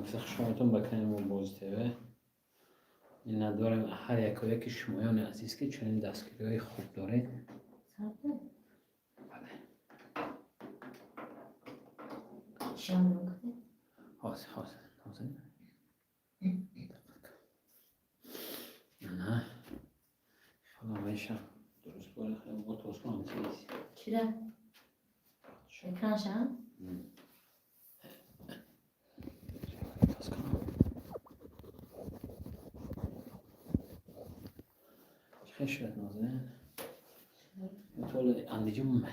مثل شمایتون بکنیم و بازده این ندارم هر یک و یک شمایان عزیز که چنین دستگیری های خوب دارید. بله شام بکنه حاضر نه خدا میشم درست باره خیلی با توست کنم چیزی چی را؟ اکرانشم؟ توست کنم خیلی شد نازنین این طول اندیجم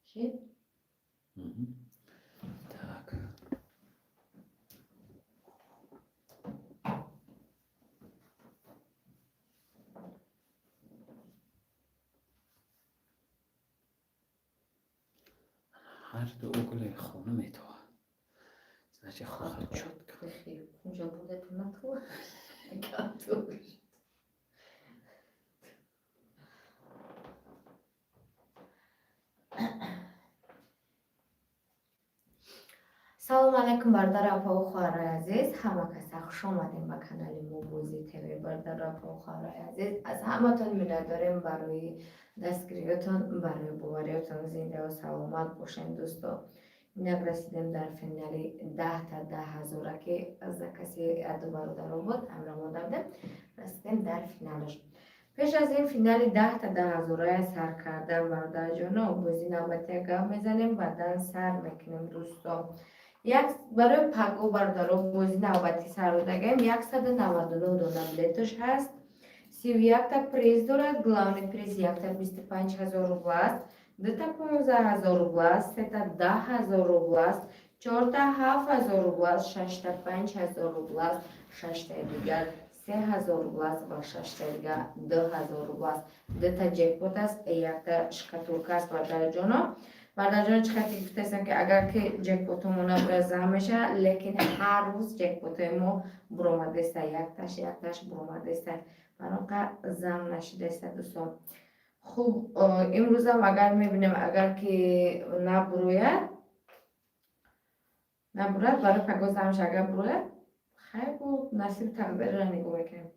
چی؟ tak هر دو گل خانم تو значит خواهد شد خیلی اونجا بوده تو نتو کاتوش سلام علیکم برادر اپا و خواهرای عزیز، همه کسا خوش آمدیم به کانال موبوزی تیوی. برادر اپا و خواهرای عزیز، از همه تون منت داریم برای دستگیریتون، برای باوریتون زنده و سلامت باشین دوستو. اینک رسیدیم در فینالی 10 تا 10,000 که از کسی دو برادر بود امرا ما دادم، رسیدیم در فینالش. پیش از این فینال 10 تا 10,000 سر کردم برادر جانو، بازی نوبتی گام میزنیم بعدا سر میکنیم دوستو. یک برای پگو بردارو بازی نوبتی سر رو دگیم 199 دونه بلیتش هست. 31 تا پریز دارد، گلاونی پریز 1 تا 25,000 روبل است، 2 تا 15,000 روبل است، 3 تا 10,000 روبل است، 4 تا 7,000 روبل است، 6 تا 5,000 روبل است، 6 تا دیگر 3,000 روبل است و 6 تا دیگر 2,000 روبل است. 2 تا جکپوت است، 1 تا شکاتولک است برادر جانو. برادر جان چقدر گفته هستم که اگر که جکپوتمون برزه میشه، لیکن هر روز جکپوت ما برآمده است، یک تاش برآمده است، برای زم نشده است دوستان. خوب امروز هم اگر میبینیم اگر که نبروید برای پگاز همش اگر بروید خیلی بود. نصیب تقدیر را نگاه بکنیم،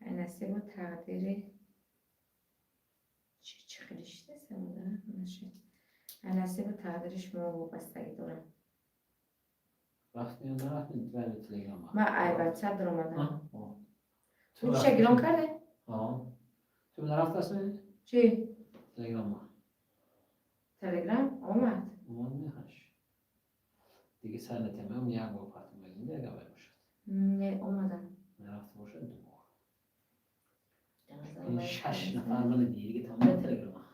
نصیب و تقدیری چی خیلی شده است نشید. نصیب و تقدیرش ما وابستگی داره. وقتی نرفتید برای تلگرام من البته در اومدم. تو این شگران کرده؟ تو نرفت هستی؟ چی؟ تلگرام تلگرام اومد میخواش دیگه سر نتیمه یک بار پرتون بگیم دیگه باشد نه اومدم نرفته باشد دو بار این 6 نفر من دیگه تمام تلگرام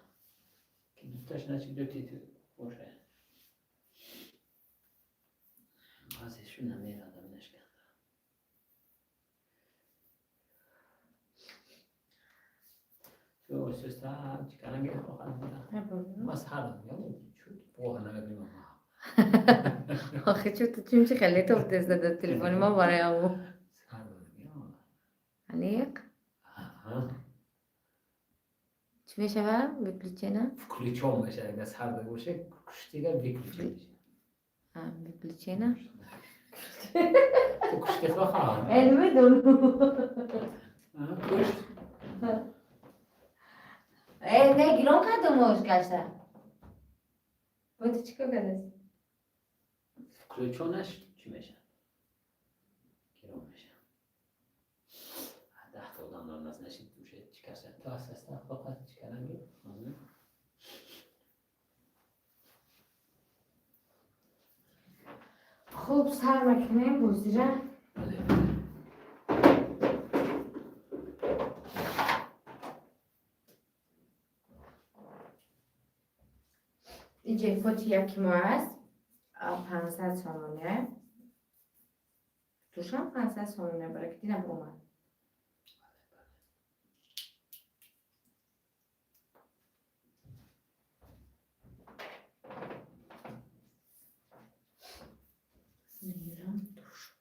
که دوستاش نچید دو تیتر باشه ازشون نمیر آدم نشکن تو سستا چیکارم میگه خواهد بودم بس هر میگم چود بوه نگیم ما آخه تو چی خیلی تو بتزده در تلفنی ما برای امو انیق چی میشه برم؟ بکلیچه نه؟ کلیچه هم میشه اگه سر ده باشه کشتیگر بکلیچه میشه بکلیچه نه؟ تو کشتی خواهم علمه دونو کشت نه گیرون کردم موش کشتن با تو چی که بدست؟ کلیچونش چی میشه؟ گیرون میشه 10 تا آدم دارم از نشید دوشه چی کسن تا هستن فقط چی کنم گیر خوب سر مکنیم بوزی را این جکپوت یکی ما هست 500 سامانه توش هم 500 سامانه برای که دیدم اومد میرم توش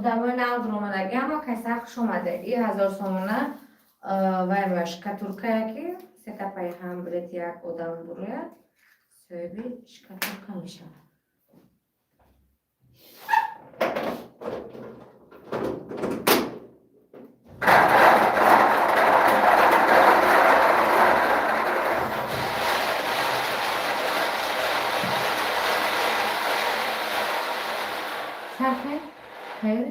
одамои навд омадаги ама кайса хуш омадеги 1000 сомона ваймаш катурка яки сетапаи ҳам билети як одам бурояд соҳиби шкатулка мешавад. خیر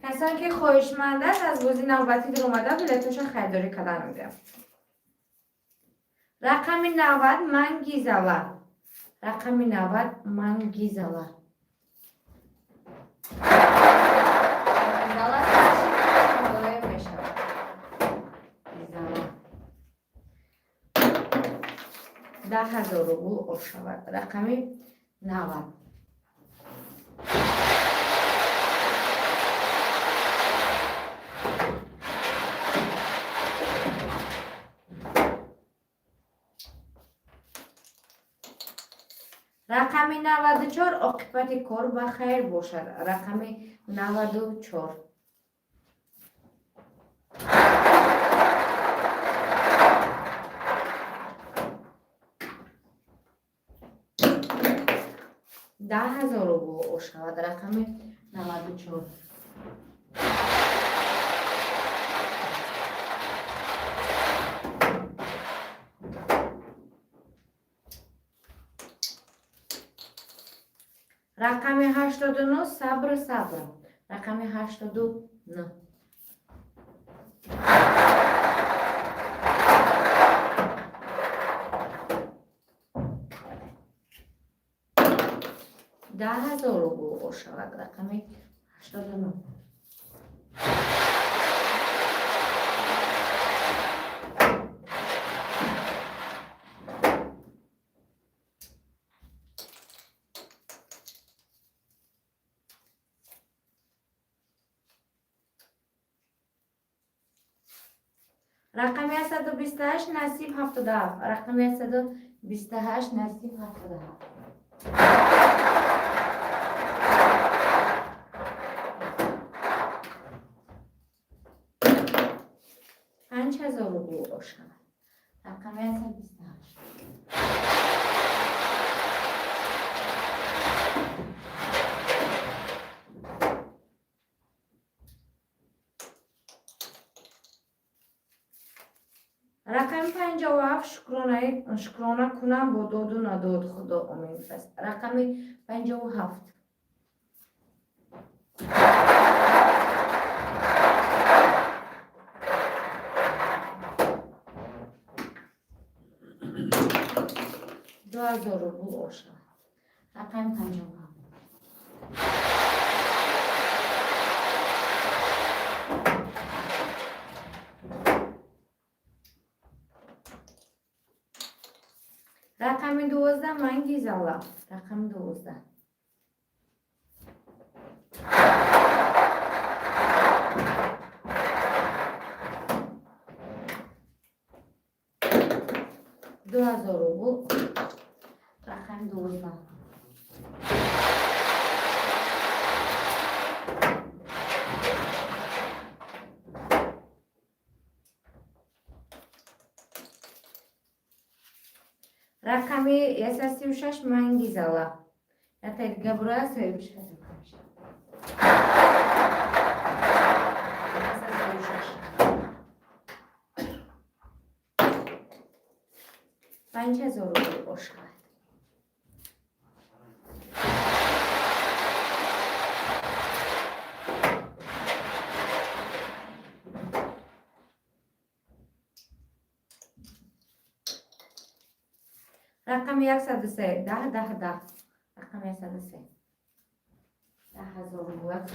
کسانی که خواهشمند است از بازی نوبتی در اومده بلیتاشو خریداری کردن میده. رقم 90 منگیزالا. رقم 90 منگیزالا. منگیزالا سرشی مداره میشود. گیزالا 10,000 روبل شود. رقم 90. رقم 94 عاقبت کار بخیر باشد. رقم 94 10,000 روبل شود. رقم 94 رقم 89 صبر. رقم 89 10,000 روبل شود. رقم 89 رقم 128 نصیب 77. رقم 128 نصیب 77 5,000 روبل شود. رقم 128 رقم 57 شکرانه کنم با داد و نداد خدا امید است. رقم 57 2,000 روبل شود. رقم 57 رقم 12 منگیزالا. رقم 12 2,000 روبل. رقم 12 رقم 136 منگیزالا. یا دیگه برای سویبش کسی کنش 5,000 روبل شود. رقم 103 10. رقم 103 10,000 روبل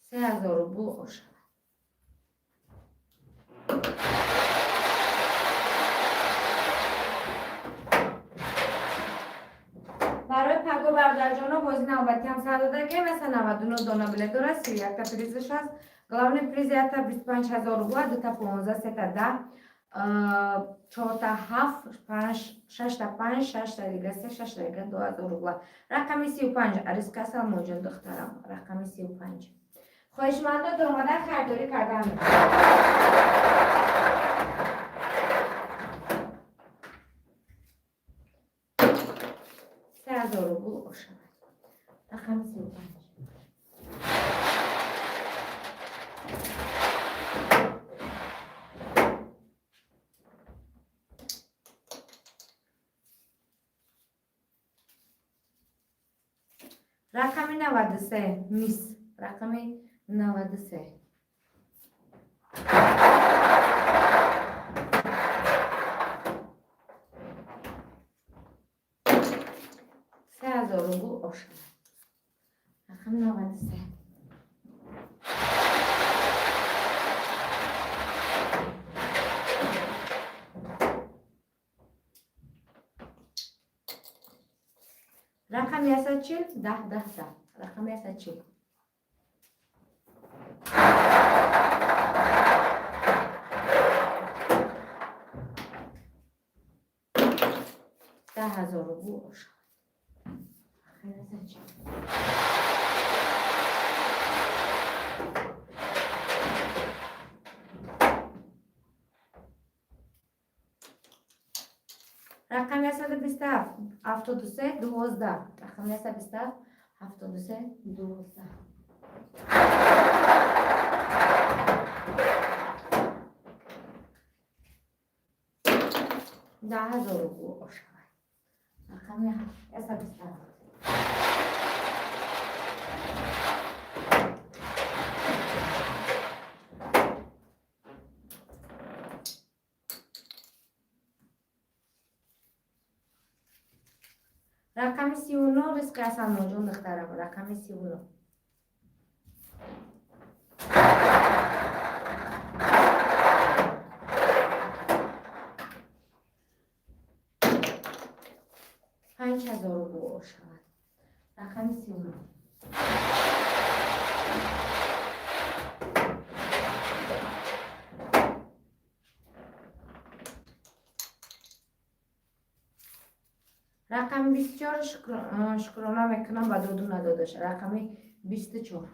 3,000 روبل شود. برای پگو برادر جانو بازی نوبتی هم سر داده که مثلا 99 دانه بلیط داره 31 تا پریزش هست главный приз تا 25000 روبل 2 تا 15 3 تا 10 4 تا 7 5 6 تا 5 6 تا دیگه 3 6 تا دیگه 2000 روبل رقم 35 ریسک سلمان جان دخترم رقم 35 خواهشمندم در اومدن خریداری کردن 3000 روبل شد رقم 35 رقم 93 میس رقم 93 3000 روبل شد رقم 93 رقم 140 10 10 10 رقم 140 10,000 روبل شد رقم 140 رقم 127 73 12 رقم 127 73 12 10,000 روبل شد رقم 127 رقم 39 ریسک سلمان جان دخترم رقم 39 5000 روبل شد رقم 39 رقم 24 شکرانه میکنم با دودو ندادش رقم 24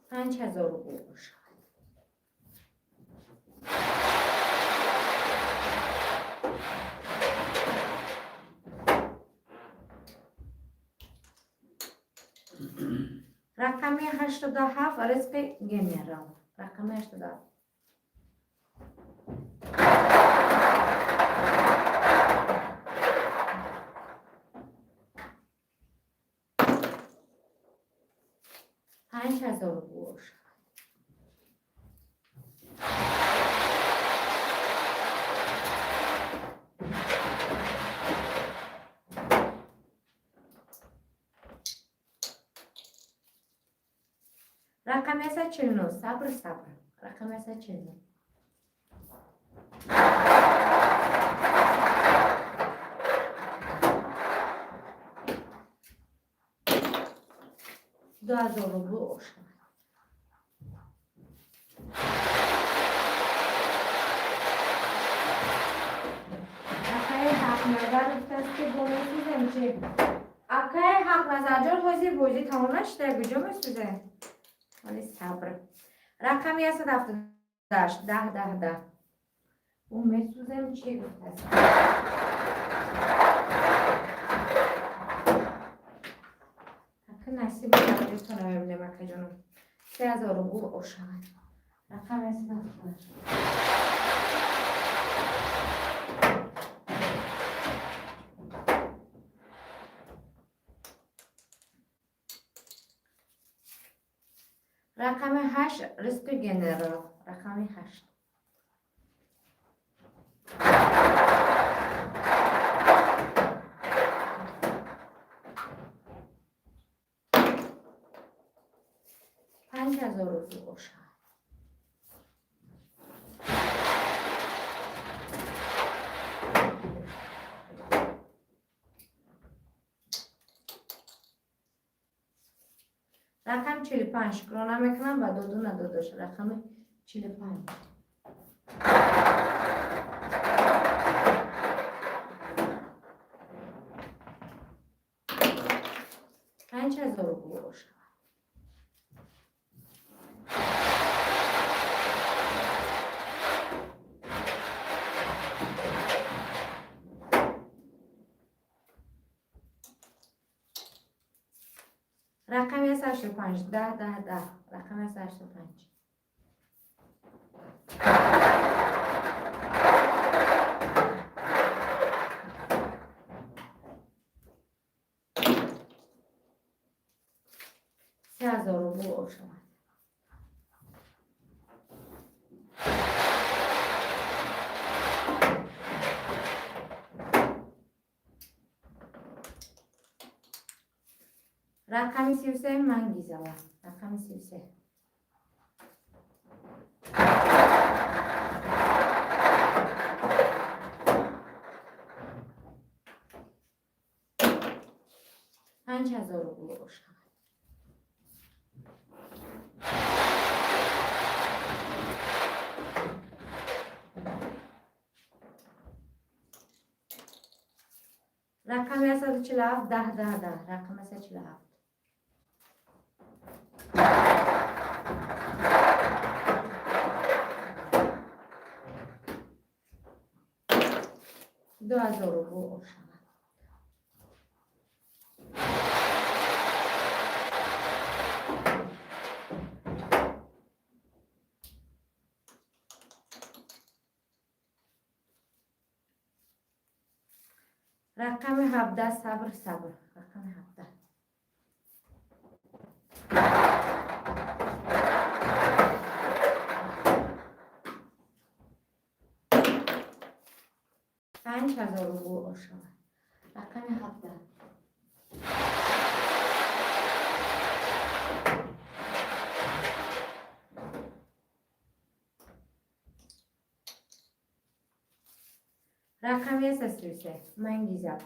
5000 روبل شد رقم 87 ریسک گنرال رقم 87 5000 روبل شد رقم 149 صبر صبر رقم 149 2000 روبل شد اکای حق نظر است که بومیسیزم چه اکای حق نظر جان حاضر بوزی تمام نشده بجا مسوزه ولی صبر رقم 178 10 10 10 اون مسوزم چی گفته است اکا نصیب نمیده تو نمیده مکه جانم 3000 روبل شد رقم 178 رقم 8 ریسک گنرال رقم 8 5000 روبل شد رقم 45 شکرانه میکنم و دو دو نداداش. رقم 45 5000 رو شود. رقم 185 10 10 10 رقم 185 3000 رو شود. رقم 33 منگیزه رقم 33 5000 رو شود. رقم 147 10 10 10 رقم 147 2000 رو شود. رقم 17 صبر صبر رقم 17 5000 رو شود. رقم 17 رقم 133 منگیزه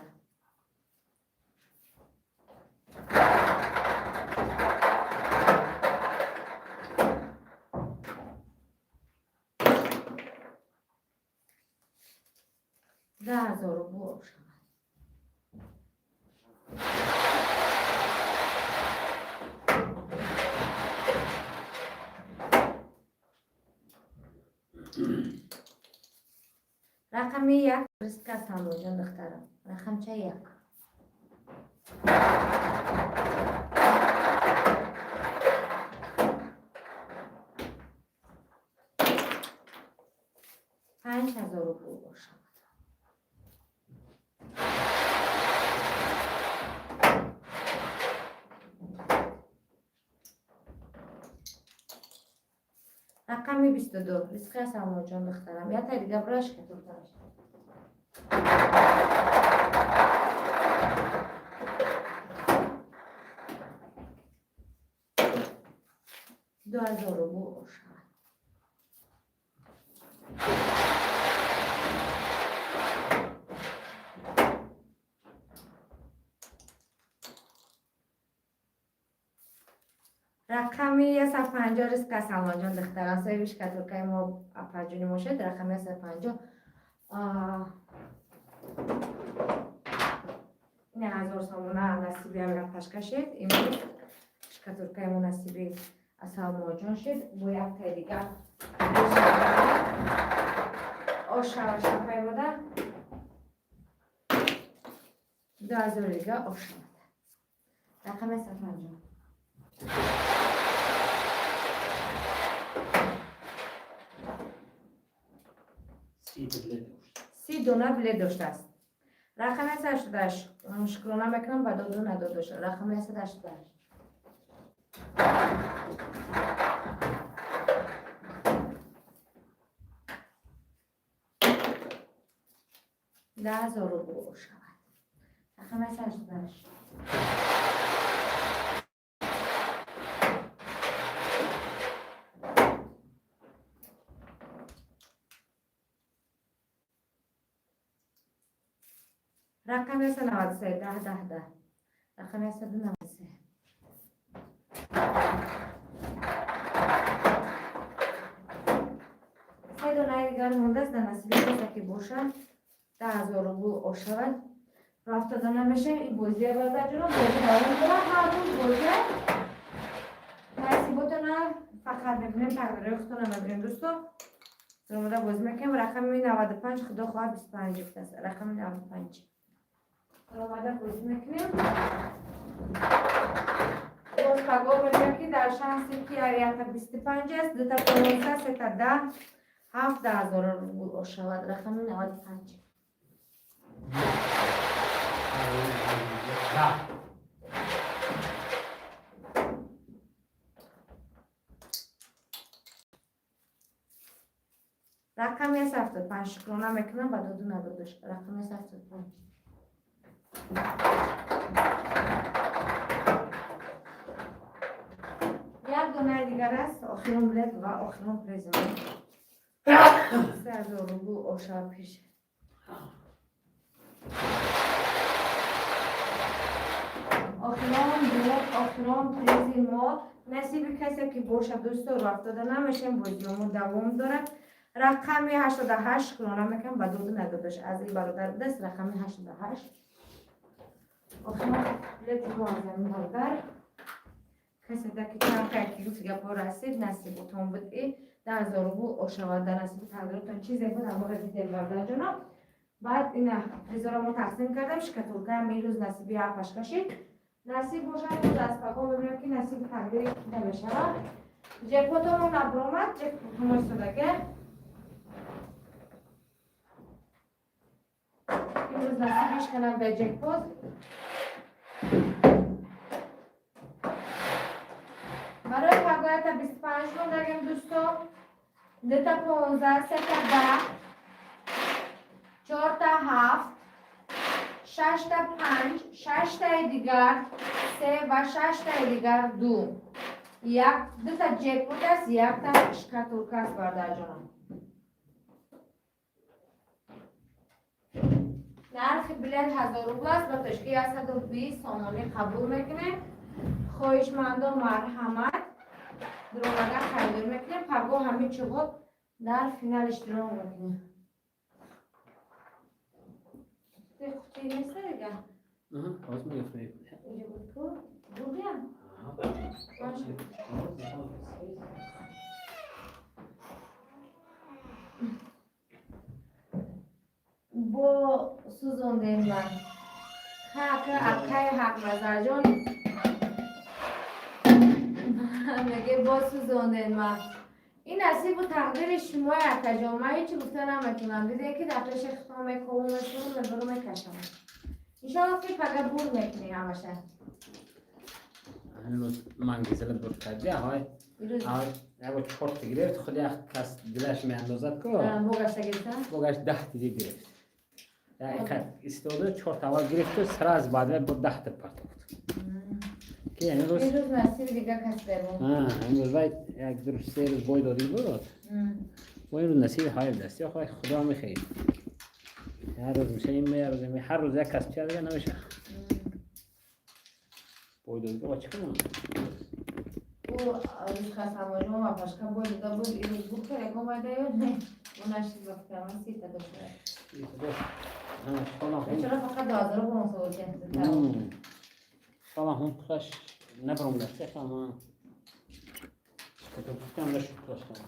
ده 1000 رو شود. رقم 1 ریسک است هم جان دخترم. رقم چه 1 5000 رو شود. رقم 22 ریسک است هم جان دخترم. یا تا دیگه براش که دخترش 2000 رو شود. رقم 150 ریسک است هم جان دخترم. سویش که ترکای ما اپرجونی موشد. رقم 150 این 1000 سامونه نصیبی هم پش کشید. این شکترکای ما نصیبی از هم جان شد. با یک تای دیگه آشا شپای بوده 2000 دیگه آشا بوده. رقم 150 30 دونه بله داشته است. رقم 188 شکرانه میکنم و دو دو نداشته. رقم 188 10,000 رو شود. رقم 188 رقم 193 10 10 10 رقم 193 سه دونه دیگر مونده است در نصیب کسی که باشه 10,000 روبل آشود رفته دانه میشه این بازی برده جناب بازی دارم دارم همون بازی نصیباتونه فقط ببینیم تقدیر اختونه ببینیم دوستو زرموده بازی میکنیم رقم 95 خدا خواه 25 است رقم 95 زرموده بازی میکنیم باز پگاه میگم که در شانسی که اریت 25 است دوتا 15 سه تا 10 17,000 روبل شود رقم 95 رقم 75 شکرانه میکنم بعد دو ندادش رقم 75 یک دونه دیگر است آخرین بلیت و آخرین پریزم 3,000 روبل آشا پیش آخرین بلیت آخرین پریزی ما نصیب کسی که باشه دوستو رفته نمیشه بازیامو دوام داره رقم 88 کرانه میکنم و دو ندادش از این برادر دست رقم 88 آخرین بلیت ما از این برادر کسی که چند که گفت گپا رسید نصیبتون بود ای 10,000 روبل آشود در نصیب تقدیرتون چیزی بود اما دیدل برده جناب بعد این پریزا رو ما تقسیم کردم شکتولکه هم این روز نصیبی هفتش کشید نصیب باشه این روز از پاکا ببینم که نصیب تقدیر نمیشه جکپوت همون نبرامد جکپوت همون استادگه این روز نصیبش کنم به جکپوت برای پاگایت 25 موندگیم دوستو 2 تا 15 3 تا 10 4 تا 7 6 تا 5 6 تا دیگر 3 و 6 تا دیگر 2 2 تا جکپوت است 1 تا شکتولکه است برادر جانم نرخ بلیت 1000 روبل است با تشکیل 120 سامانه قبول میکنه خواهشمندان مرحمت درآمده خریداری میکنیم پگاه همه چوبات در فینال اشتراک میکنیم خوشی نیست دیگه باز میگفتم اینجا بود تو بودیم با سوزونده من حق نظر جان میگه با سوزونده من این نصیب و تقدیر شما یک جامعه چی گفته نمیتونم دیده که در پیش اختام کومشون برو میکشم انشاءالله که پگه بور میکنی همشه هنوز من گزل بود کردی های اگه چورت گرفت خود یک کس دلش می اندازد که بوگشت گرفتن؟ بوگشت 10 دیگه گرفت یک استوده چورت اول گرفت و سر از بعد بود 10 تا پرت که امروز نصیب دیگه کسته بود امروز باید یک درست 3 روز باید دادی بود و این روز نصیب های دستی خواهی خدا میخیر هر روز میشه این هر روز یک کس چه دیگه نمیشه باید دادی با چی کنم او روز خواستم آجم و پشکم باید داده بود این روز بود که رکم باید داید نه اون نشید وقتی همه 30 تا داشته چرا فقط 12 رو بانسا بود شالا هم کلاش نبرم دسته خواهم شکتا بودم نشد کلاش کنم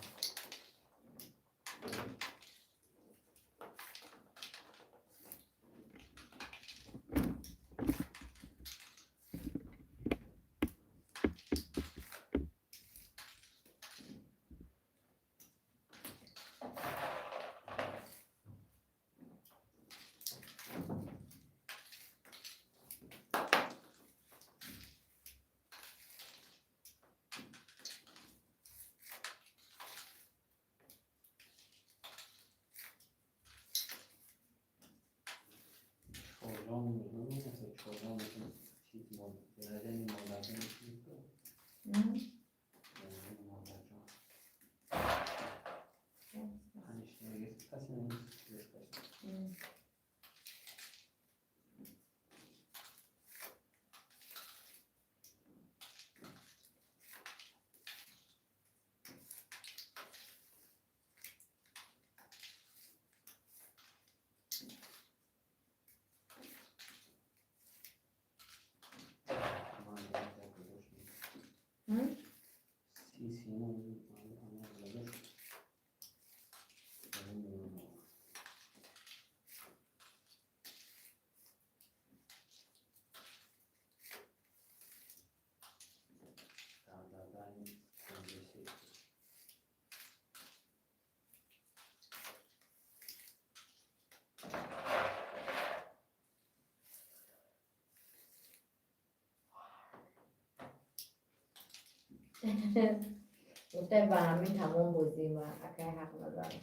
گفته با همین تمام بودیم و اکای حق ندارم.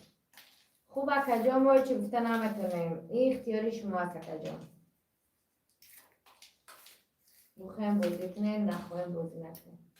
خوب اکا جان ما چی گفته نمیتونیم. این اختیاری شما است اکا جان. بخوایم بازی کنیم نخواهیم بازی نکنیم.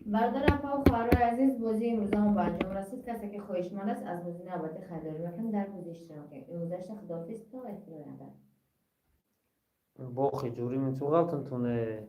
برادر اپا و خواهرای عزیز، بازی امروز هم به انجام رسید. کسی که خواهشمند است از بازی نباتی خریداری میکنه در بازی اشتراک کنید. امروزش خداحافظ تا اطلاع ندارم. باخی جوری من تو غلطن تونه